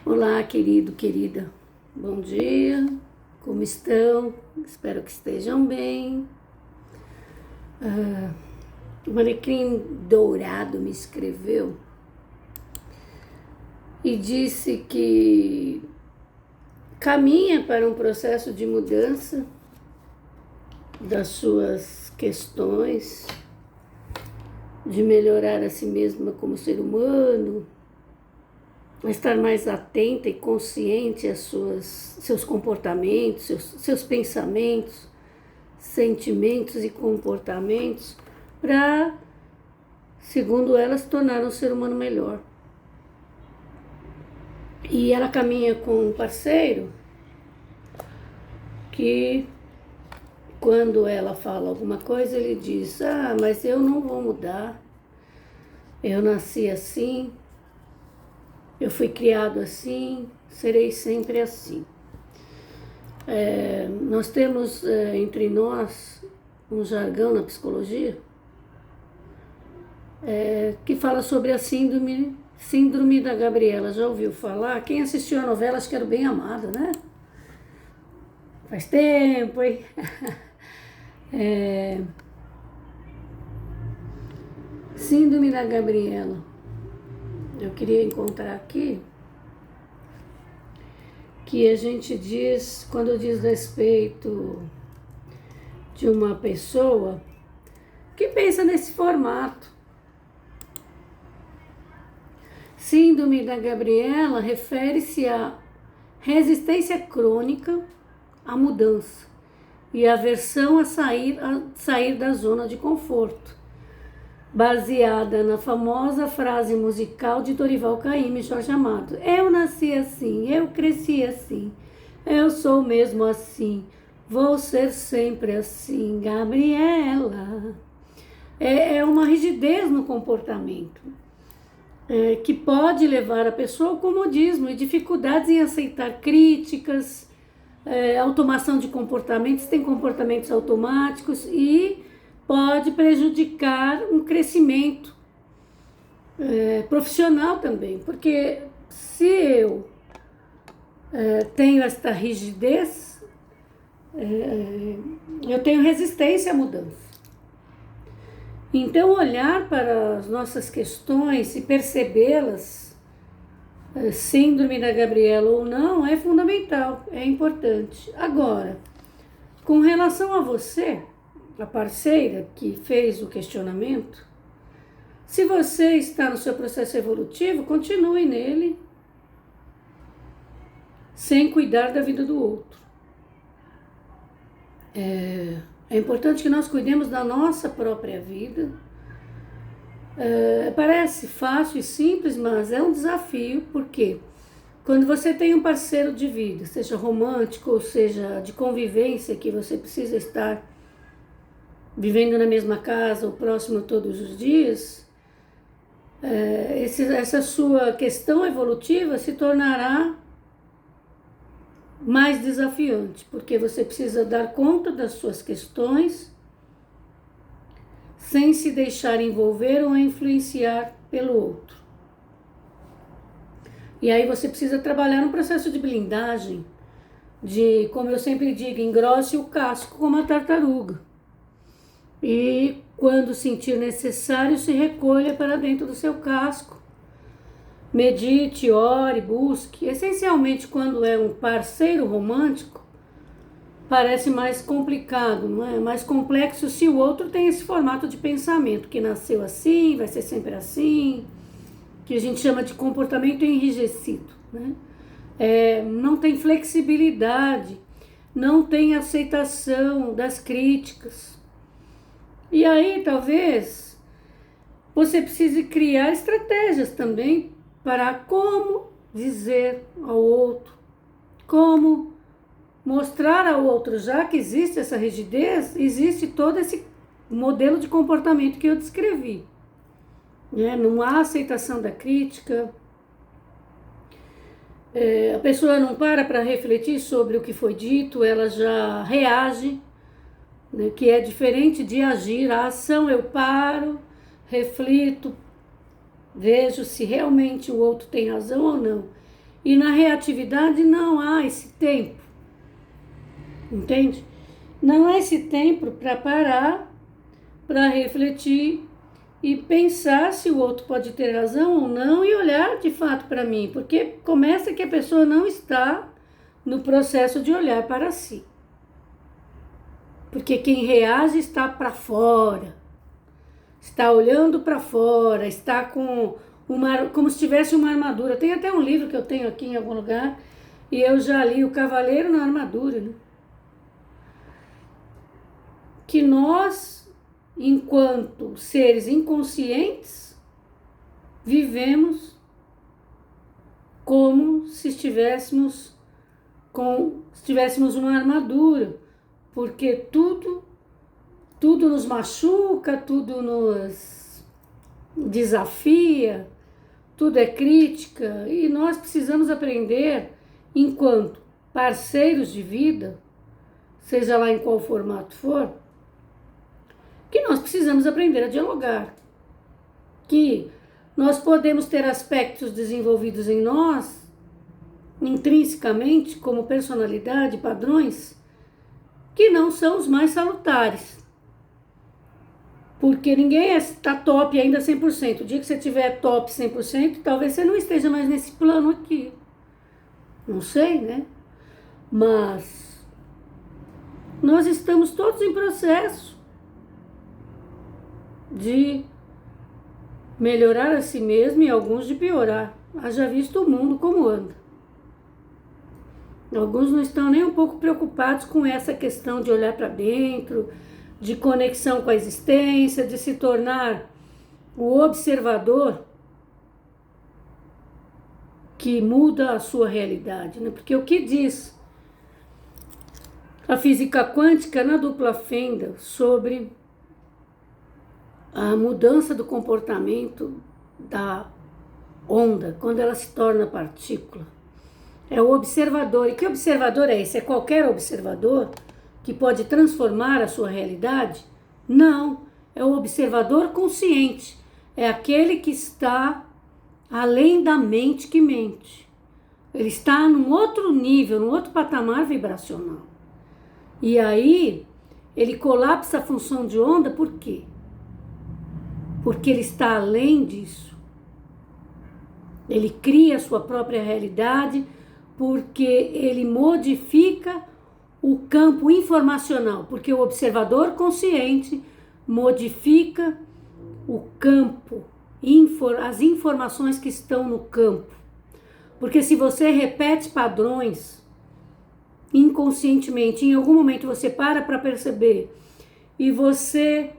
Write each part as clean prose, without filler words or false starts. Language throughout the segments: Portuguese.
Olá, querido, querida. Bom dia. Como estão? Espero que estejam bem. O Manequim Dourado me escreveu e disse que caminha para um processo de mudança das suas questões, de melhorar a si mesma como ser humano, estar mais atenta e consciente aos seus comportamentos, seus pensamentos, sentimentos e comportamentos, para, segundo ela, se tornar um ser humano melhor. E ela caminha com um parceiro que, quando ela fala alguma coisa, ele diz: mas eu não vou mudar, eu nasci assim, eu fui criado assim, serei sempre assim. Nós temos entre nós um jargão na psicologia que fala sobre a síndrome da Gabriela. Já ouviu falar? Quem assistiu a novela, acho que era o Bem Amado, né? Faz tempo, hein? Síndrome da Gabriela. Eu queria encontrar aqui que a gente diz, quando diz respeito de uma pessoa que pensa nesse formato. Síndrome da Gabriela refere-se à resistência crônica à mudança e aversão a sair da zona de conforto, baseada na famosa frase musical de Dorival Caymmi e Jorge Amado: eu nasci assim, eu cresci assim, eu sou mesmo assim, vou ser sempre assim, Gabriela. É uma rigidez no comportamento que pode levar a pessoa ao comodismo e dificuldades em aceitar críticas, automação de comportamentos, tem comportamentos automáticos e pode prejudicar um crescimento profissional também, porque se eu tenho esta rigidez, eu tenho resistência à mudança. Então, olhar para as nossas questões e percebê-las, síndrome da Gabriela ou não, é fundamental, é importante. Agora, com relação a você, a parceira que fez o questionamento, se você está no seu processo evolutivo, continue nele, sem cuidar da vida do outro. É importante que nós cuidemos da nossa própria vida. Parece fácil e simples, mas é um desafio, porque quando você tem um parceiro de vida, seja romântico ou seja de convivência, que você precisa estar vivendo na mesma casa ou próximo todos os dias, essa sua questão evolutiva se tornará mais desafiante, porque você precisa dar conta das suas questões sem se deixar envolver ou influenciar pelo outro. E aí você precisa trabalhar no processo de blindagem, de, como eu sempre digo, engrosse o casco como a tartaruga. E quando sentir necessário, se recolha para dentro do seu casco. Medite, ore, busque. Essencialmente, quando é um parceiro romântico, parece mais complicado, não é? Mais complexo se o outro tem esse formato de pensamento, que nasceu assim, vai ser sempre assim, que a gente chama de comportamento enrijecido, né? Não tem flexibilidade, não tem aceitação das críticas. E aí, talvez, você precise criar estratégias também para como dizer ao outro, como mostrar ao outro, já que existe essa rigidez, existe todo esse modelo de comportamento que eu descrevi. Não há aceitação da crítica, a pessoa não para refletir sobre o que foi dito, ela já reage, né, que é diferente de agir. A ação eu paro, reflito, vejo se realmente o outro tem razão ou não. E na reatividade não há esse tempo, entende? Não há esse tempo para parar, para refletir e pensar se o outro pode ter razão ou não e olhar de fato para mim, porque começa que a pessoa não está no processo de olhar para si. Porque quem reage está para fora, está olhando para fora, está com como se tivesse uma armadura. Tem até um livro que eu tenho aqui em algum lugar e eu já li, O Cavaleiro na Armadura, né? Que nós, enquanto seres inconscientes, vivemos como se estivéssemos uma armadura, porque tudo nos machuca, tudo nos desafia, tudo é crítica, e nós precisamos aprender, enquanto parceiros de vida, seja lá em qual formato for, que nós precisamos aprender a dialogar, que nós podemos ter aspectos desenvolvidos em nós, intrinsecamente, como personalidade, padrões, que não são os mais salutares. Porque ninguém está top ainda 100%. O dia que você tiver top 100%, talvez você não esteja mais nesse plano aqui. Não sei, né? Mas nós estamos todos em processo de melhorar a si mesmo e alguns de piorar. Haja visto o mundo como anda. Alguns não estão nem um pouco preocupados com essa questão de olhar para dentro, de conexão com a existência, de se tornar o observador que muda a sua realidade, né? Porque o que diz a física quântica na dupla fenda sobre a mudança do comportamento da onda quando ela se torna partícula? É o observador. E que observador é esse? É qualquer observador que pode transformar a sua realidade? Não, é o observador consciente, é aquele que está além da mente que mente. Ele está num outro nível, num outro patamar vibracional. E aí, ele colapsa a função de onda, por quê? Porque ele está além disso. Ele cria a sua própria realidade, porque ele modifica o campo informacional, porque o observador consciente modifica o campo, as informações que estão no campo. Porque se você repete padrões inconscientemente, em algum momento você para perceber e você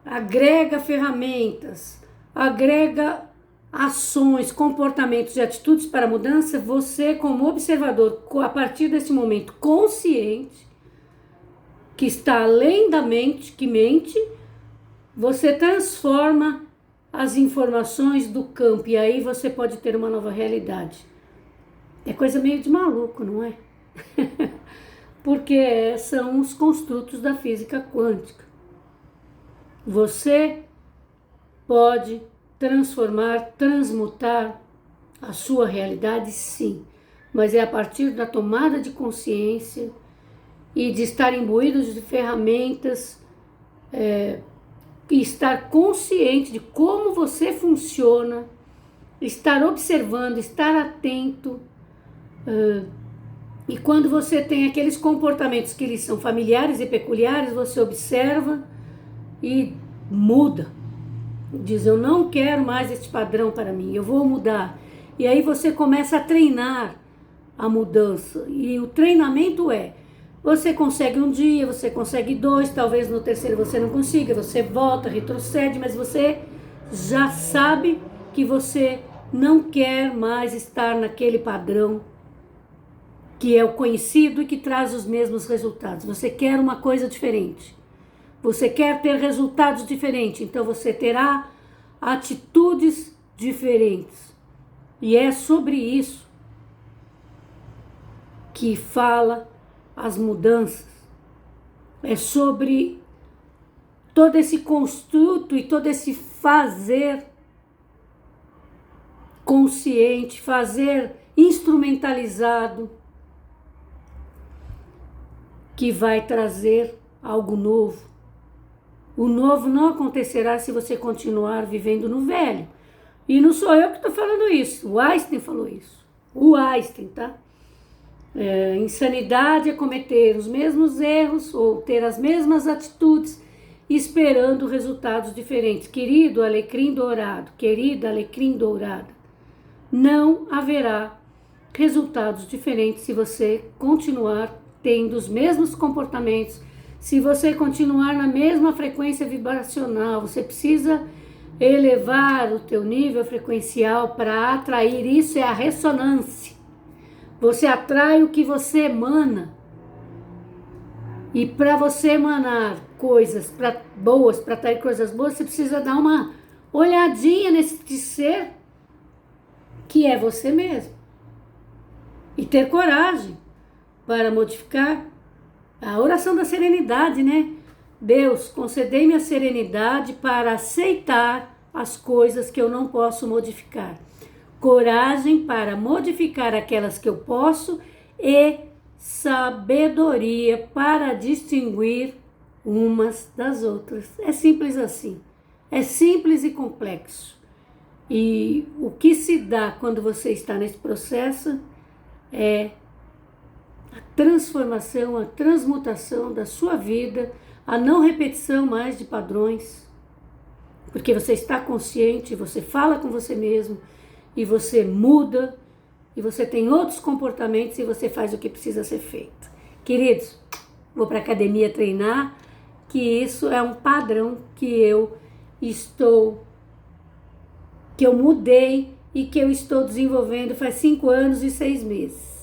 agrega ferramentas, agrega ações, comportamentos e atitudes para a mudança, você como observador, a partir desse momento consciente, que está além da mente, que mente, você transforma as informações do campo e aí você pode ter uma nova realidade. É coisa meio de maluco, não é? Porque são os construtos da física quântica. Você pode transformar, transmutar a sua realidade, sim, mas é a partir da tomada de consciência e de estar imbuídos de ferramentas e estar consciente de como você funciona, estar observando, estar atento. E quando você tem aqueles comportamentos que lhes são familiares e peculiares, você observa e muda. Diz, eu não quero mais este padrão para mim, eu vou mudar. E aí você começa a treinar a mudança. E o treinamento você consegue um dia, você consegue dois, talvez no terceiro você não consiga, você volta, retrocede, mas você já sabe que você não quer mais estar naquele padrão que é o conhecido e que traz os mesmos resultados. Você quer uma coisa diferente. Você quer ter resultados diferentes, então você terá atitudes diferentes. E é sobre isso que fala as mudanças. É sobre todo esse construto e todo esse fazer consciente, fazer instrumentalizado, que vai trazer algo novo. O novo não acontecerá se você continuar vivendo no velho. E não sou eu que estou falando isso, o Einstein falou isso. O Einstein, tá? Insanidade é cometer os mesmos erros ou ter as mesmas atitudes esperando resultados diferentes. Querido alecrim dourado, querida alecrim dourada, não haverá resultados diferentes se você continuar tendo os mesmos comportamentos, se você continuar na mesma frequência vibracional. Você precisa elevar o teu nível frequencial para atrair. Isso é a ressonância. Você atrai o que você emana. E para você emanar coisas boas, para atrair coisas boas, você precisa dar uma olhadinha nesse ser que é você mesmo. E ter coragem para modificar. A oração da serenidade, né? Deus, concedei-me a serenidade para aceitar as coisas que eu não posso modificar. Coragem para modificar aquelas que eu posso e sabedoria para distinguir umas das outras. É simples assim. É simples e complexo. E o que se dá quando você está nesse processo é a transformação, a transmutação da sua vida, a não repetição mais de padrões, porque você está consciente, você fala com você mesmo e você muda e você tem outros comportamentos e você faz o que precisa ser feito. Queridos, vou para a academia treinar, que isso é um padrão que eu mudei e que eu estou desenvolvendo faz 5 anos e 6 meses.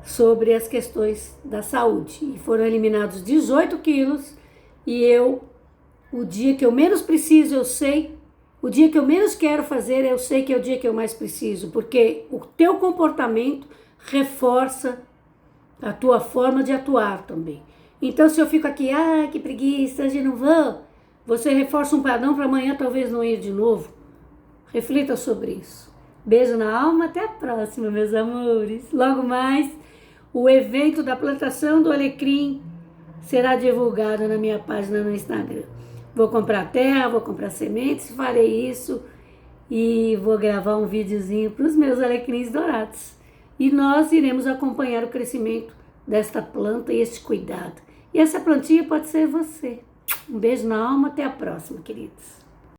Sobre as questões da saúde. E foram eliminados 18 quilos e o dia que eu menos preciso, eu sei, o dia que eu menos quero fazer, eu sei que é o dia que eu mais preciso, porque o teu comportamento reforça a tua forma de atuar também. Então, se eu fico aqui, que preguiça, hoje não vou, você reforça um padrão para amanhã talvez não ir de novo. Reflita sobre isso. Beijo na alma, até a próxima, meus amores. Logo mais, o evento da plantação do alecrim será divulgado na minha página no Instagram. Vou comprar terra, vou comprar sementes, farei isso e vou gravar um videozinho para os meus alecrins dourados. E nós iremos acompanhar o crescimento desta planta e esse cuidado. E essa plantinha pode ser você. Um beijo na alma, até a próxima, queridos.